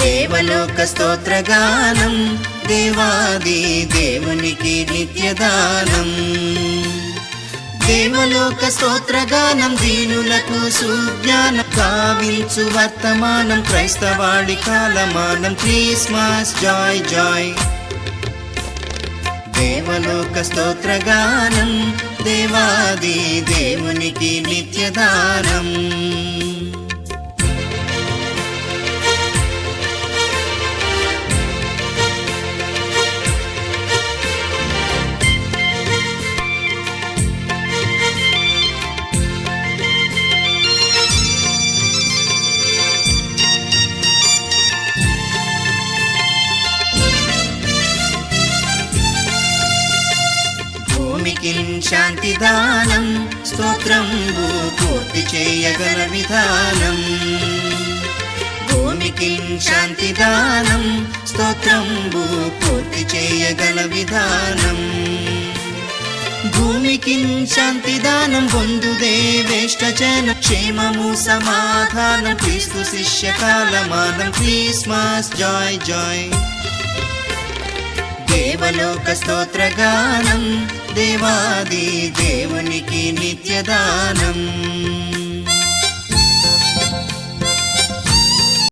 దేవలోక స్తోత్రగానం దేవాది దేవునికి నిత్యదానం దేవలోక స్తోత్రగానం దీనులకు సుజ్ఞానం కావించు వర్తమానం క్రైస్తవాడి కాలమానం క్రిస్మస్ జాయ్ జాయ్ దేవలోక స్తోత్రగానం దేవాది దేవునికి నిత్యదానం శాంతిదానం స్తోత్రం పూర్తి చేయగల విధానం భూమికి శాంతిదానం స్తోత్రం పూర్తి చేయగల విధానం భూమికి శాంతిదానం బంధుదేవేష్టజన క్షేమము సమాధానం క్రీస్తు శిష్య కాలమానం క్రిస్మస్ జాయ్ జాయ్ దేవలోక స్తోత్రగానం దేవాది దేవునికి నిత్యదానం